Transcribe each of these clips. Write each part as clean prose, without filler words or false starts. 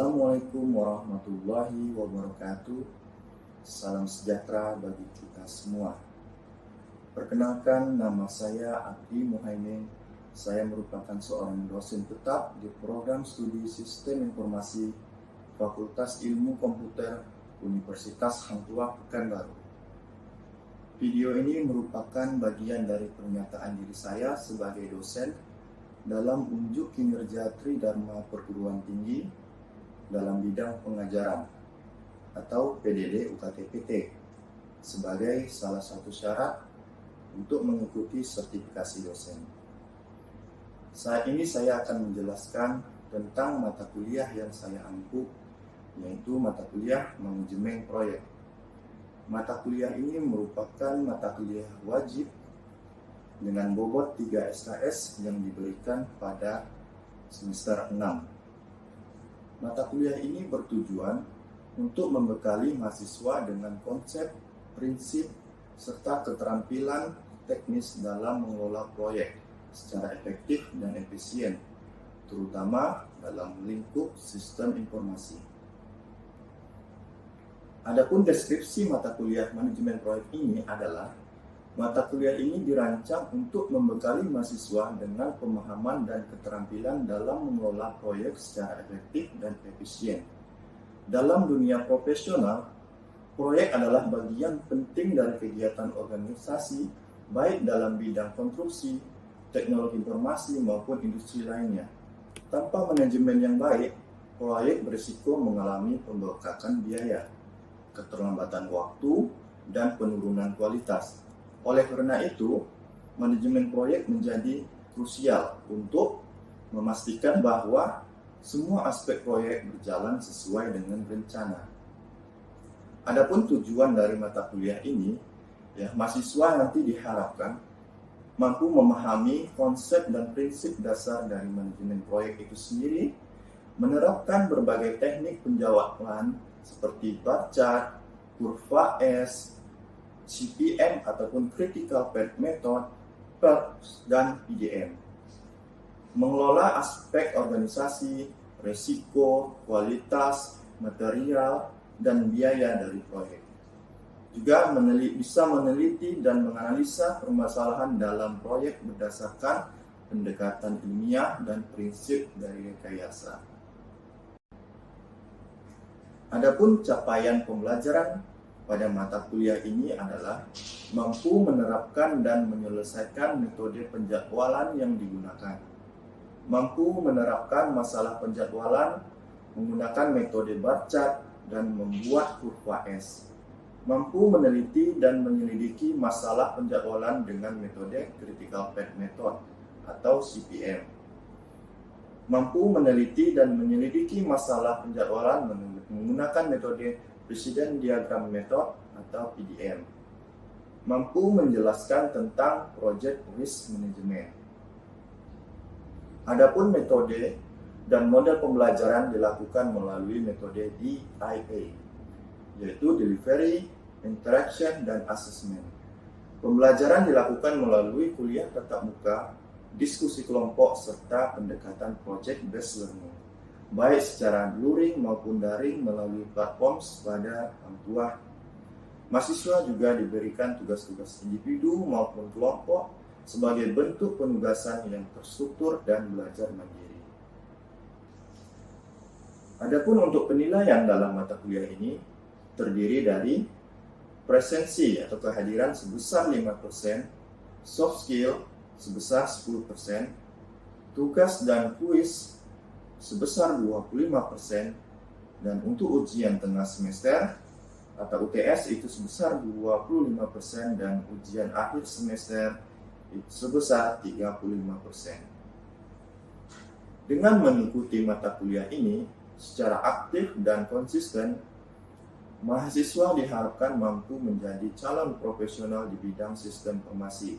Assalamualaikum warahmatullahi wabarakatuh. Salam sejahtera bagi kita semua. Perkenalkan, nama saya Abdi Muhaimin. Saya merupakan seorang dosen tetap di program studi Sistem Informasi Fakultas Ilmu Komputer Universitas Hang Tuah Pekanbaru. Video ini merupakan bagian dari pernyataan diri saya sebagai dosen dalam unjuk kinerja Tridharma Perguruan Tinggi dalam bidang pengajaran atau PDD UKT-PT sebagai salah satu syarat untuk mengikuti sertifikasi dosen. Saat ini saya akan menjelaskan tentang mata kuliah yang saya ampu, yaitu mata kuliah manajemen proyek. Mata kuliah ini merupakan mata kuliah wajib dengan bobot 3 SKS yang diberikan pada semester 6. Mata kuliah ini bertujuan untuk membekali mahasiswa dengan konsep, prinsip, serta keterampilan teknis dalam mengelola proyek secara efektif dan efisien, terutama dalam lingkup sistem informasi. Adapun deskripsi mata kuliah manajemen proyek ini adalah mata kuliah ini dirancang untuk membekali mahasiswa dengan pemahaman dan keterampilan dalam mengelola proyek secara efektif dan efisien. Dalam dunia profesional, proyek adalah bagian penting dari kegiatan organisasi, baik dalam bidang konstruksi, teknologi informasi, maupun industri lainnya. Tanpa manajemen yang baik, proyek berisiko mengalami pembengkakan biaya, keterlambatan waktu, dan penurunan kualitas. Oleh karena itu, manajemen proyek menjadi krusial untuk memastikan bahwa semua aspek proyek berjalan sesuai dengan rencana. Adapun tujuan dari mata kuliah ini, mahasiswa nanti diharapkan mampu memahami konsep dan prinsip dasar dari manajemen proyek itu sendiri, menerapkan berbagai teknik penjawaban seperti bar chart, kurva S, CPM ataupun Critical Path Method, PERT, dan PDM. Mengelola aspek organisasi, resiko, kualitas, material, dan biaya dari proyek. Juga bisa meneliti dan menganalisa permasalahan dalam proyek berdasarkan pendekatan ilmiah dan prinsip dari rekayasa. Adapun capaian pembelajaran pada mata kuliah ini adalah mampu menerapkan dan menyelesaikan metode penjadwalan yang digunakan, mampu menerapkan masalah penjadwalan menggunakan metode bar chart dan membuat kurva S, mampu meneliti dan menyelidiki masalah penjadwalan dengan metode Critical Path Method atau CPM, mampu meneliti dan menyelidiki masalah penjadwalan menggunakan metode Precedent Diagram Method atau PDM, mampu menjelaskan tentang Project Risk Management. Adapun metode dan model pembelajaran dilakukan melalui metode DIA, yaitu Delivery, Interaction, dan Assessment. Pembelajaran dilakukan melalui kuliah tatap muka, diskusi kelompok, serta pendekatan Project Based Learning, baik secara luring maupun daring melalui platform pada Hang Tuah. Mahasiswa juga diberikan tugas-tugas individu maupun kelompok sebagai bentuk penugasan yang terstruktur dan belajar mandiri. Adapun untuk penilaian dalam mata kuliah ini terdiri dari presensi atau kehadiran sebesar 5%, soft skill sebesar 10%, tugas dan kuis sebesar 25%, dan untuk ujian tengah semester atau UTS itu sebesar 25% dan ujian akhir semester itu sebesar 35%. Dengan mengikuti mata kuliah ini secara aktif dan konsisten, mahasiswa diharapkan mampu menjadi calon profesional di bidang sistem informasi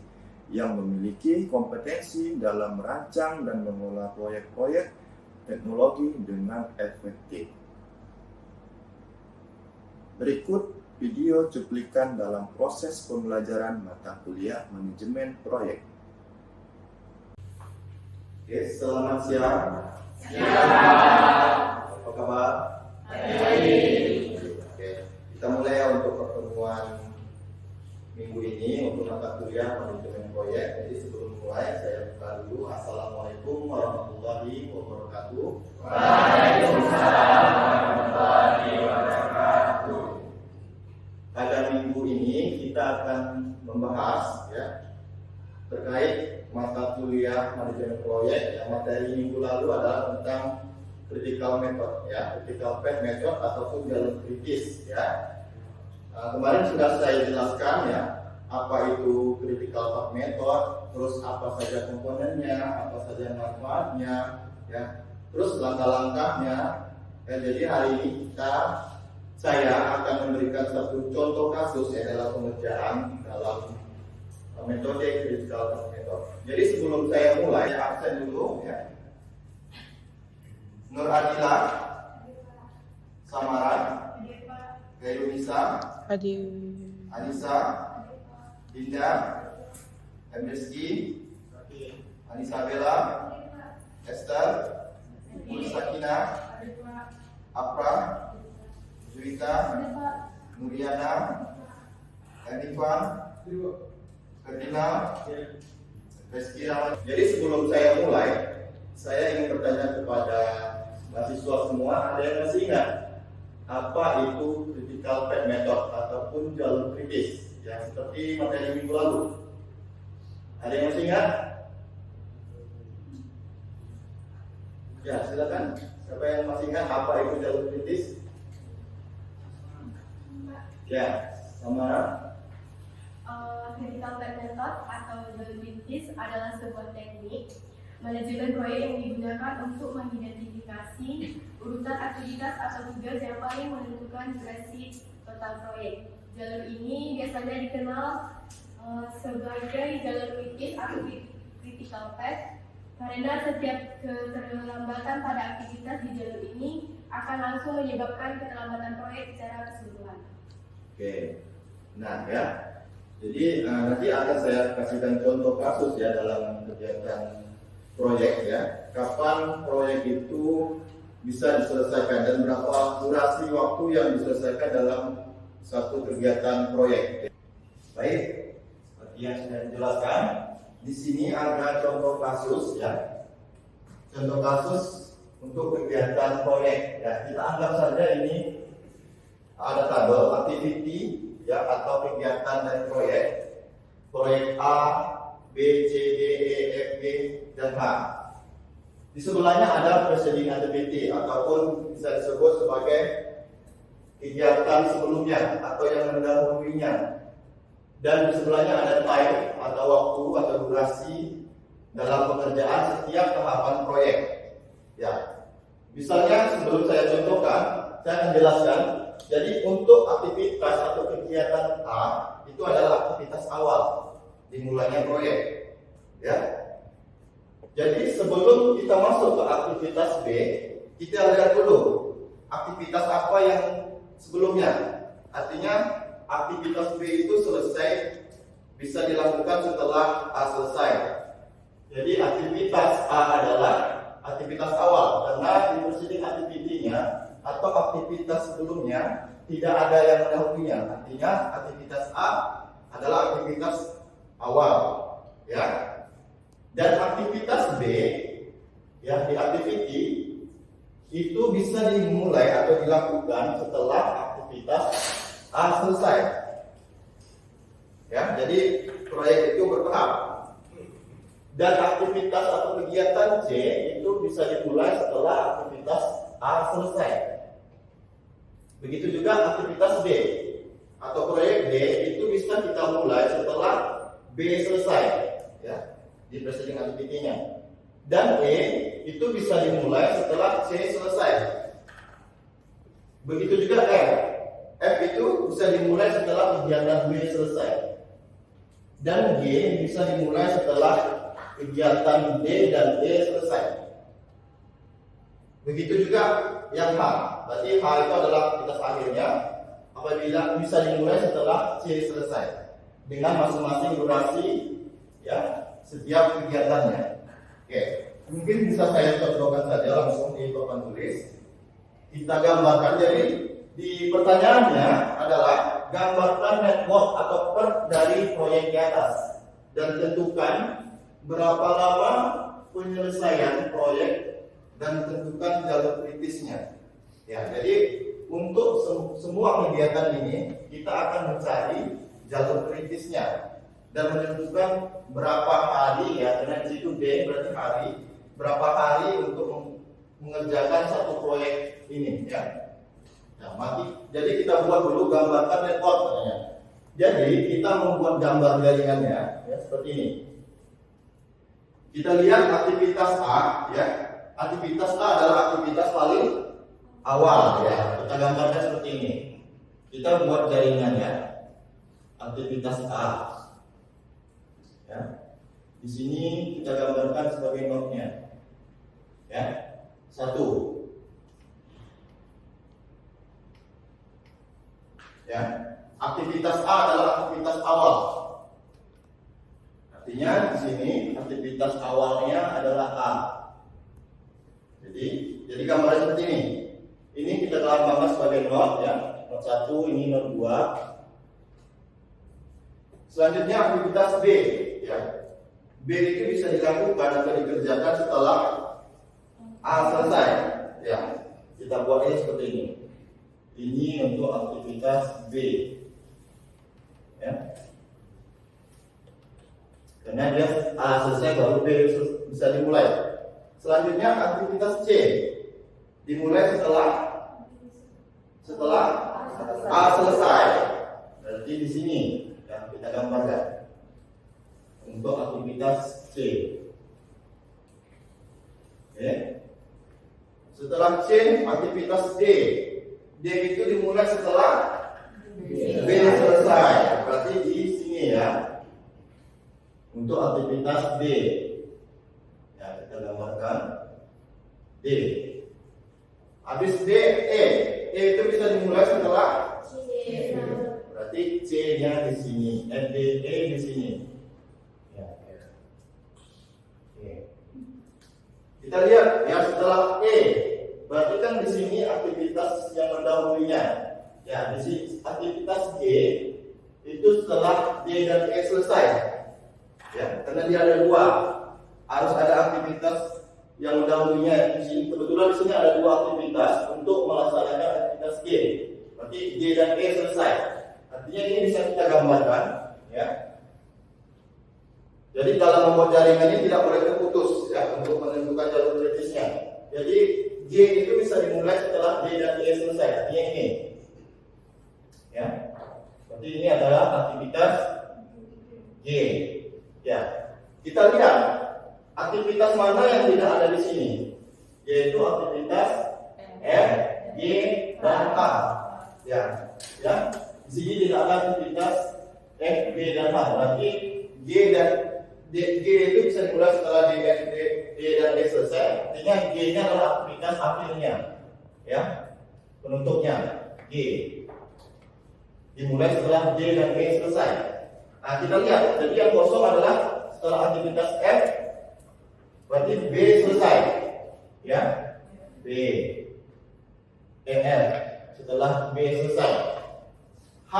yang memiliki kompetensi dalam merancang dan mengelola proyek-proyek teknologi dengan efektif. Berikut video cuplikan dalam proses pembelajaran mata kuliah manajemen proyek. Oke, selamat siang. Siang. Apa kabar? wabarakatuh. Waalaikumsalam warahmatullahi wabarakatuh. Pada minggu ini kita akan membahas ya terkait mata kuliah manajemen proyek. Yang materi minggu lalu adalah tentang critical method ya, critical path method ataupun jalur kritis ya. Kemarin sudah saya jelaskan ya apa itu critical path method, terus apa saja komponennya, apa saja manfaatnya ya, terus langkah-langkahnya. Jadi hari ini saya akan memberikan satu contoh kasus ya dalam pengerjaan dalam metode critical path method. Jadi sebelum saya mulai, absen dulu ya. Nur Adila, Samara, Gairunisa, Anissa, Dinda, Rizky, Anissa Bella, Esther, Sakina, Apra, Zuita, Nuriana, Erifan, Ferdinand, Rizky Rawan. Jadi sebelum saya mulai, saya ingin bertanya kepada mahasiswa semua, ada yang masih ingat apa itu critical path method ataupun jalur kritis yang seperti materi minggu lalu? Ada yang masih ingat? Ya, silakan. Siapa yang masih ingat apa itu jalur kritis? Ya, Samara. Critical path method atau jalur kritis adalah sebuah teknik manajemen proyek yang digunakan untuk mengidentifikasi urutan aktivitas atau tugas yang paling menentukan durasi total proyek. Jalur ini biasanya dikenal sebagai jalur kritis atau critical path karena setiap keterlambatan pada aktivitas di jalur ini akan langsung menyebabkan keterlambatan proyek secara keseluruhan. Oke, nah ya, jadi nanti akan saya kasihkan contoh kasus ya dalam kegiatan proyek ya, kapan proyek itu bisa diselesaikan dan berapa durasi waktu yang diselesaikan dalam satu kegiatan proyek. Baik, seperti yang sudah dijelaskan, di sini ada contoh kasus ya, contoh kasus untuk kegiatan proyek ya. Kita anggap saja ini ada tabel activity ya atau kegiatan dari proyek A, B, C, D, E, F, G, dan H. Di sebelahnya ada preceding activity ataupun bisa disebut sebagai kegiatan sebelumnya atau yang mendahulunya. Dan di sebelahnya ada time atau waktu atau durasi dalam pengerjaan setiap tahapan proyek. Ya, misalnya sebelum saya contohkan, saya akan jelaskan. Jadi untuk aktivitas atau kegiatan A itu adalah aktivitas awal dimulainya proyek, ya. Jadi sebelum kita masuk ke aktivitas B, kita lihat dulu aktivitas apa yang sebelumnya. Artinya aktivitas B itu selesai bisa dilakukan setelah A selesai. Jadi aktivitas A adalah aktivitas awal karena di preceding activity-nya atau aktivitas sebelumnya tidak ada yang mendahulunya. Artinya aktivitas A adalah aktivitas awal, ya. Dan aktivitas B, ya di activity itu bisa dimulai atau dilakukan setelah aktivitas A selesai. Ya, jadi proyek itu bertahap. Dan aktivitas atau kegiatan C itu bisa dimulai setelah aktivitas A selesai. Begitu juga aktivitas B atau proyek B itu bisa kita mulai setelah B selesai, ya, di preceding activity-nya. Dan E itu bisa dimulai setelah C selesai. Begitu juga F. F itu bisa dimulai setelah kegiatan B selesai. Dan G bisa dimulai setelah kegiatan D dan E selesai. Begitu juga yang H. Berarti H itu adalah aktivitas akhirnya apabila bisa dimulai setelah C selesai dengan masing-masing durasi ya setiap kegiatannya. Oke, mungkin bisa saya contohkan saja langsung di papan tulis. Kita gambarkan, jadi di pertanyaannya adalah gambarkan network atau per dari proyek di atas dan tentukan berapa lama penyelesaian proyek dan tentukan jalur kritisnya. Ya, jadi untuk semua kegiatan ini kita akan mencari jalur kritisnya dan menentukan berapa hari, ya, karena di situ D berarti hari, berapa hari untuk mengerjakan satu proyek ini, ya. Nah, jadi kita buat dulu, gambarkan network katanya. Jadi kita membuat gambar jaringannya, ya, seperti ini. Kita lihat aktivitas A, ya. Aktivitas A adalah aktivitas paling awal, ya. Kita gambarkan seperti ini. Kita buat jaringannya, aktivitas A. Ya. Di sini kita gambarkan sebagai node-nya. Ya. 1. Ya. Aktivitas A adalah aktivitas awal. Artinya di sini aktivitas awalnya adalah A. Jadi gambarnya seperti ini. Ini kita lambangkan sebagai node, ya. Node 1, ini node 2. Selanjutnya aktivitas B, ya. B itu bisa dilakukan atau dikerjakan setelah A selesai, ya. Kita buatnya seperti ini. Ini untuk aktivitas B, ya. Karena dia A selesai baru B bisa dimulai. Selanjutnya aktivitas C dimulai setelah A selesai. Berarti di sini yang kita gambarkan untuk aktivitas C. Oke. Setelah C, aktivitas D. D itu dimulai setelah B selesai. Berarti di sini, ya. Untuk aktivitas D. Ya, kita gambarkan D. Habis D, E. E itu bisa dimulai setelah C. Berarti C-nya di sini, E di sini. Ya, ya. Oke. Kita lihat, ya, setelah E. Berarti kan di sini aktivitas yang mendahulunya. Ya, di sini aktivitas G itu setelah D dan E selesai. Ya, karena dia ada dua. Harus ada aktivitas yang mendahulunya. Di sini kebetulan di sini ada dua aktivitas untuk melaksanakan aktivitas G. Berarti D dan E selesai. Artinya ini bisa kita gambarkan, ya. Jadi dalam membuat jaringan ini tidak boleh terputus, ya, untuk menentukan jalur kritisnya. Jadi G itu bisa dimulai setelah D dan E selesai. Artinya ini, ya. Berarti ini adalah aktivitas G. Ya, kita lihat aktivitas mana yang tidak ada di sini, yaitu aktivitas F, G, dan H. Ya, ya. Di sini tidak ada aktivitas F, G, dan H. Berarti G dan D itu bisa dimulai setelah D dan E selesai. Artinya G-nya adalah aktivitas akhirnya, ya, penutupnya G. Dimulai setelah D dan E selesai. Nah, kita lihat, jadi yang kosong adalah setelah aktivitas F, berarti B selesai, ya, B, E, F, setelah B selesai, H,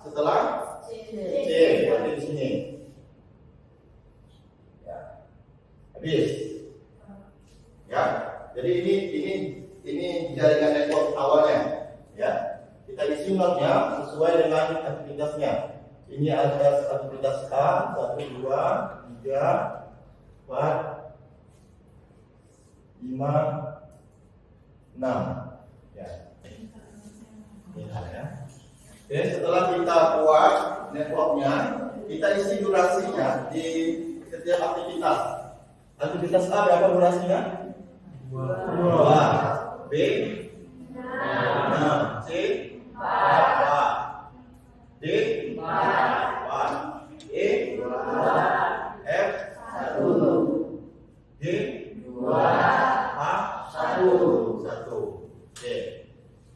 setelah C, berarti di sini, ya, habis, ya, jadi ini jaringan network awalnya, ya, kita isi node-nya sesuai dengan aktivitasnya. Ini ada aktivitas A, 1, 2, 3, 4, 5, 6. Ya. Ini ya. Oke, setelah kita buat networknya, kita isi durasinya di setiap aktivitas. Aktivitas A berapa durasinya? 2. B 6. C 4. D 4. E 2. F 1. G 2. H 1. Oke.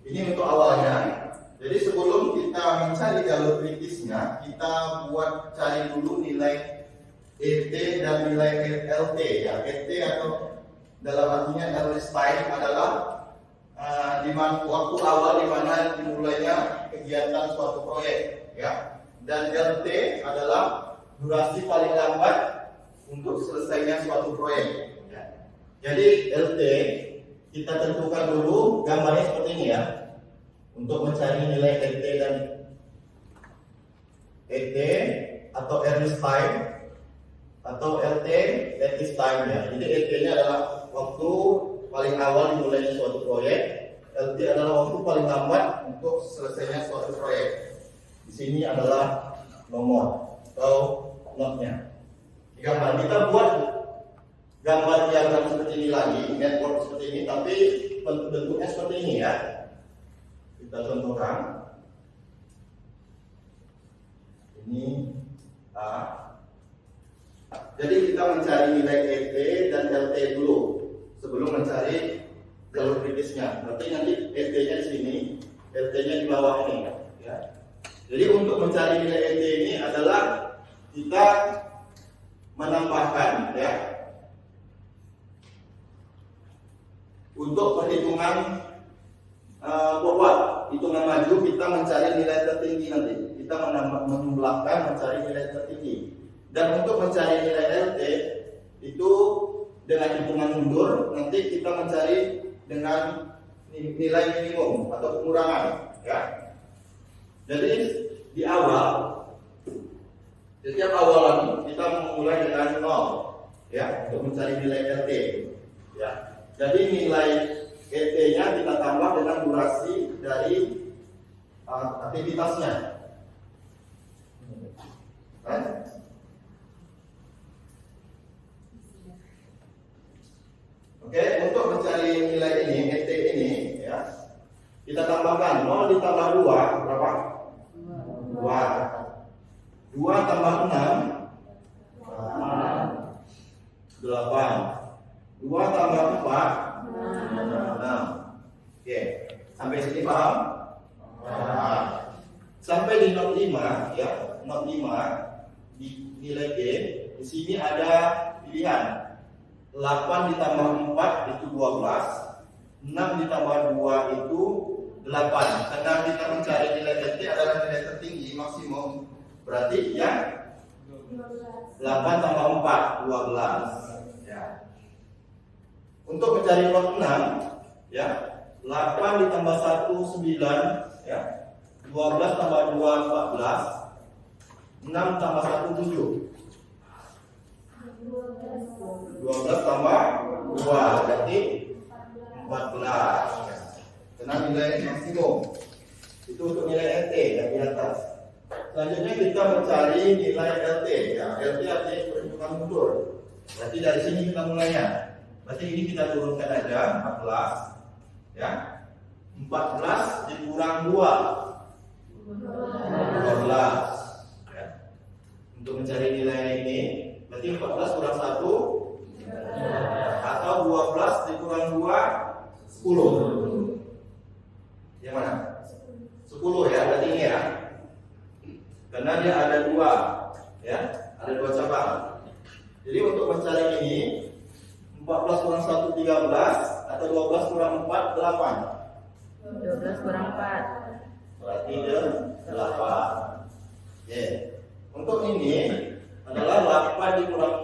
Ini untuk awalnya. Jadi sebelum kita mencari jalur kritisnya, kita buat cari dulu nilai ET dan nilai LT, ya. ET atau dalam artinya earliest time adalah di mana waktu awal di mana dimulainya kegiatan suatu proyek, ya. Dan LT adalah durasi paling lambat untuk selesainya suatu proyek, ya. Jadi LT kita tentukan dulu gambarnya seperti ini ya. Untuk mencari nilai LT dan ET atau earnest time atau LT latest time ya. Jadi ET-nya adalah waktu paling awal dimulainya suatu proyek, LT adalah waktu paling lambat untuk selesainya suatu proyek. Di sini adalah nomor atau notnya. Gambar kita buat gambar diagram seperti ini lagi, network seperti ini, tapi bentuknya seperti ini ya. Kita contohkan. Ini A. Jadi kita mencari nilai ET dan LT dulu sebelum mencari jalur kritisnya. Berarti nanti ET-nya di sini, LT-nya di bawah ini ya. Jadi untuk mencari nilai ET ini adalah kita menambahkan ya untuk perhitungan forward, hitungan maju kita mencari nilai tertinggi nanti. Kita menjumlahkan mencari nilai tertinggi. Dan untuk mencari nilai LT itu dengan hitungan mundur nanti kita mencari dengan nilai minimum atau pengurangan ya. Jadi di awal setiap awalan kita memulai dengan 0 ya untuk mencari nilai LT ya. Jadi nilai ET-nya kita tambah dengan durasi dari aktivitasnya. Kan? Oke, untuk mencari nilai ini, ET ini ya, kita tambahkan 0 ditambah 2 berapa? 2. 2 tambah 6 8. 2 tambah 4 6. Oke, sampai sini paham? Sampai di not 5 ya, not 5 di nilai G. Di sini ada pilihan 8 ditambah 4 itu 12, 6 ditambah 2 itu 8. Karena kita mencari nilai LT adalah nilai tertinggi maksimum, berarti ya 8 tambah 4 12 ya. Untuk mencari not 6 ya, 8 ditambah 1 9 ya, 12 tambah 2 14, 6 tambah 1 7, 12 tambah 2 berarti 14. Karena nilai maksimum itu untuk nilai LT yang di atas. Selanjutnya kita mencari nilai LT ya. LT artinya perhitungan mundur. Berarti dari sini kita mulainya. Berarti ini kita turunkan aja 14 ya. 14 dikurang 2 12 ya. Untuk mencari nilai ini berarti 14 kurang 1 atau 12 dikurang 2 10. Yang mana? 10 ya, berarti ini ya. Karena dia ada 2 ya, ada 2 cabang. Jadi untuk mencari ini 14 kurang 1 13 atau 12 kurang 4 8. 12 kurang 4 berarti dia 8. Oke. Untuk ini adalah 8 dikurang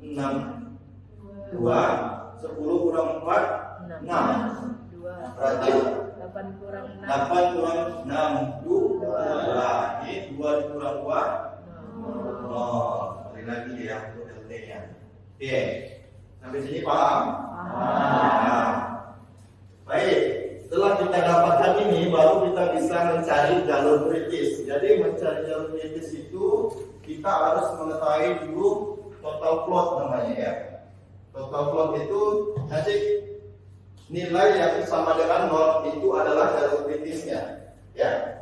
6 2, 10 kurang 4 6. 2 Berarti 8 kurang 6 8 kurang 6 2. Ini 2 dikurang 2 0. Kali lagi ya untuk LT-nya. Oke. Sampai sini paham? Paham. Baik. Setelah kita dapatkan ini, baru kita bisa mencari jalur kritis. Jadi mencari jalur kritis itu kita harus mengetahui dulu total plot namanya ya. Total plot itu nanti nilai yang sama dengan 0 itu adalah jalur kritisnya ya.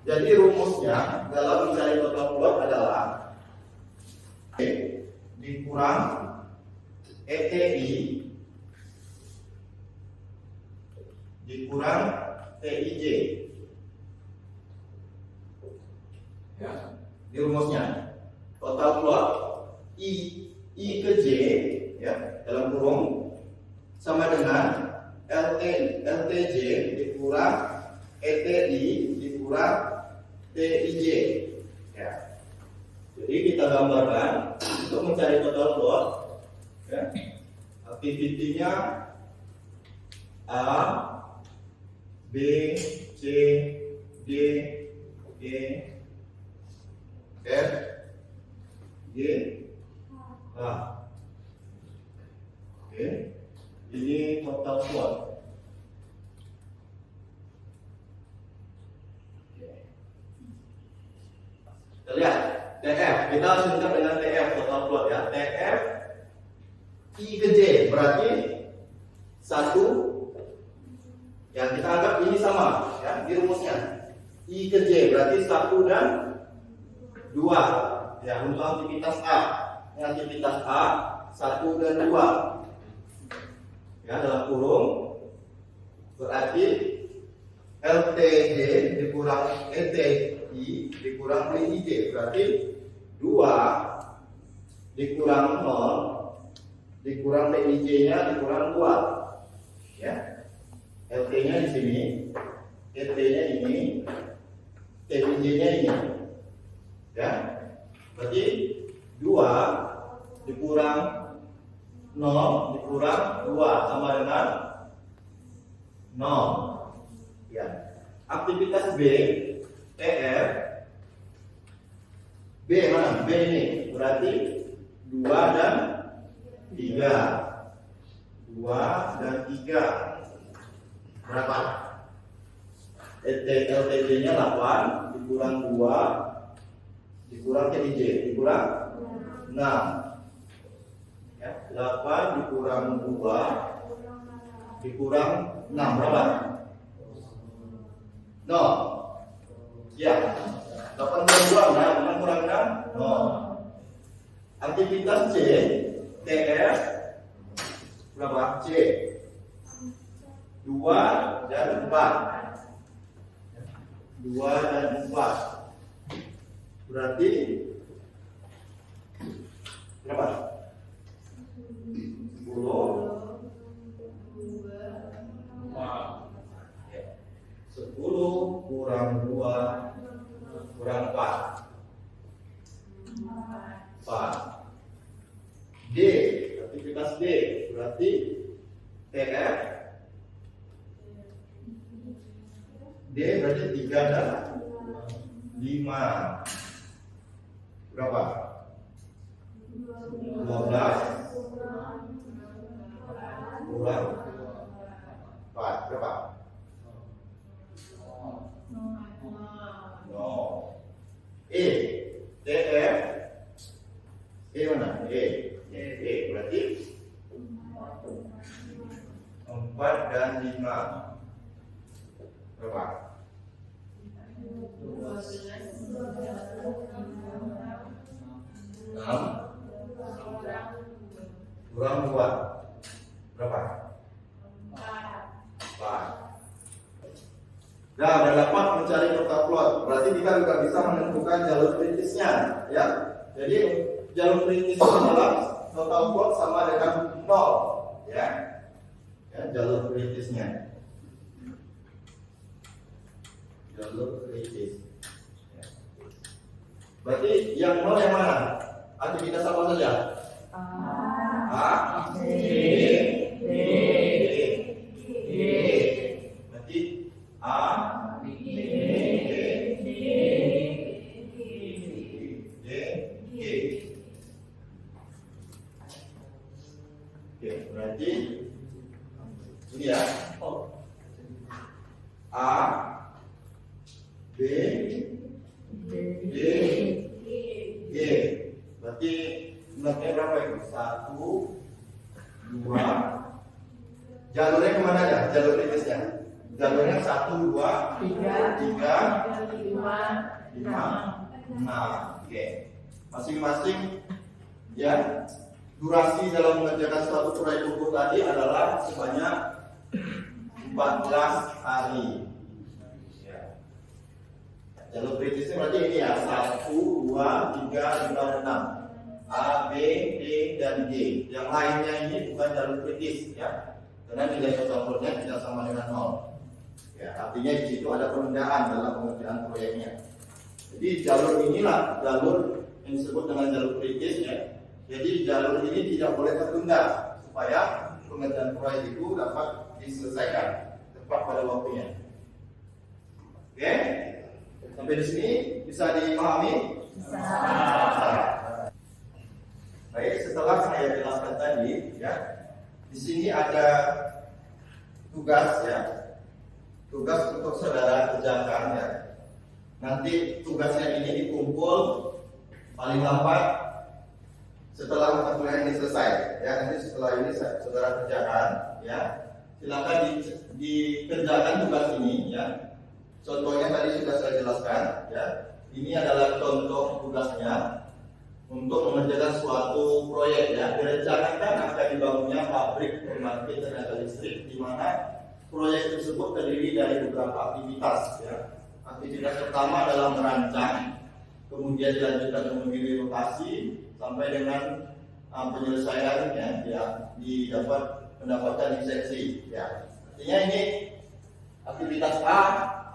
Jadi rumusnya dalam mencari total plot adalah dikurang ETI dikurang TIJ ya. Di rumusnya total plot I ke J ya dalam kurung sama dengan LTJ dikurang ETI dikurang TIJ ya. Jadi kita gambarkan untuk mencari total plot ya, Aktivitinya A, B, C, D, E, F, G, H. Oke, ini total plot. Kita lihat TF, kita langsung dengan TF total plot ya. TF I ke J berarti 1. Yang kita anggap ini sama ya di rumusnya. I ke J berarti 1 dan 2. Ya, untuk aktivitas A. Ini aktivitas A 1 dan 2. Ya, dalam kurung berarti LTJ dikurang ETI dikurang DIJ berarti 2 dikurang 0 dikurang DIJ-nya dikurang 2. Ya. LT-nya di sini, ET-nya ini, TIJ-nya ini. Ya. Berarti 2 dikurang 0 dikurang 2 sama dengan 0. Ya. Aktivitas B, TF. B mana? B ini berarti 2 dan 3. 2 dan 3. Berapa? LTJ-nya 8 dikurang 2 dikurang TIJ dikurang 6. Ya, 8 dikurang 2 dikurang 6 berapa? 0. Ya. 8 kurang 2 kurang 6 0. Aktivitas C TF berapa? C 2 dan 4. 2 dan 4 berarti berapa? 10 10 kurang 2 kurang 4 D, aktivitas D berarti TF D berarti 3 dan 5 berapa? 12 kurang 4 berapa? 0. E TF E mana? E berarti 4 dan 5 berapa? 6 kurang 2 berapa? 4. Nah, udah dapat mencari total plot. Berarti kita juga bisa menentukan jalur kritisnya, ya. Jadi jalur kritis adalah total plot sama dengan 0, ya. Ya, jalur kritisnya. Jalur kritis. Ya. Berarti yang 0 yang mana? Aktivitas apa saja? A, B, D, E. Berarti A, B, D, E. Oke, berarti ini ya. A, B, D, E. Berarti nomornya berapa itu? 1, 2. Jalurnya kemana ya? Jalur kritisnya? Jalurnya 1, 2, 3, 5, 6. Oke. Masing-masing ya. Durasi dalam mengerjakan suatu proyek buku tadi adalah sebanyak 14 hari. Ya. Jalur kritisnya berarti ini ya 1, 2, 3, 5, 6. A, B, D, dan G. Yang lainnya ini bukan jalur kritis ya, karena nilai total plotnya tidak sama dengan 0. Ya, artinya di situ ada penundaan dalam pengerjaan proyeknya. Jadi jalur inilah jalur yang disebut dengan jalur kritis ya. Jadi jalur ini tidak boleh tertunda supaya pengerjaan proyek itu dapat diselesaikan tepat pada waktunya. Oke? Sampai di sini bisa dipahami? Bisa. Baik, setelah saya jelaskan tadi, ya, di sini ada tugas, ya, tugas untuk saudara kerjakan, ya. Nanti tugasnya ini dikumpul paling lambat setelah mata kuliah ini selesai, ya. Nanti setelah ini saudara kerjakan, ya. Silakan dikerjakan tugas ini, ya. Contohnya tadi sudah saya jelaskan, ya. Ini adalah contoh tugasnya untuk mengerjakan suatu proyek, ya. Direncanakan akan dibangunnya pabrik pembangkit tenaga listrik, di mana proyek tersebut terdiri dari beberapa aktivitas, ya. Aktivitas pertama adalah merancang, kemudian dilanjutkan dengan memilih lokasi sampai dengan penyelesaian, ya, mendapatkan lisensi, ya. Artinya ini aktivitas A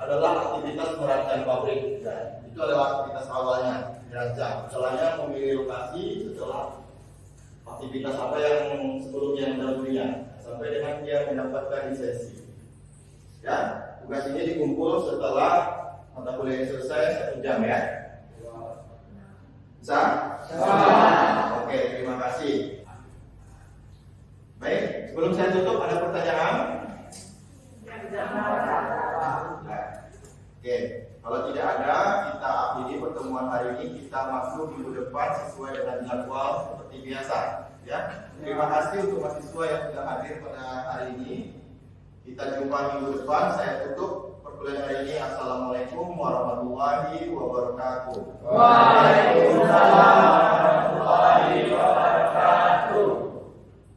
adalah aktivitas merancang pabrik, ya. Itu adalah aktivitas awalnya dirancang. Setelahnya memilih lokasi, setelah aktivitas apa yang sebelumnya mendahulunya sampai dengan dia mendapatkan lisensi. Ya, tugas ini dikumpul setelah mata kuliah selesai 1 jam, ya. Bisa? Oke, terima kasih. Baik, sebelum saya tutup ada pertanyaan? Oke, kalau tidak ada, kita akhiri pertemuan hari ini. Kita masuk minggu depan sesuai dengan jadwal seperti biasa, ya. Terima kasih untuk mahasiswa yang sudah hadir pada hari ini. Kita jumpa minggu depan. Saya tutup perkuliahan hari ini. Assalamualaikum warahmatullahi wabarakatuh. Waalaikumsalam.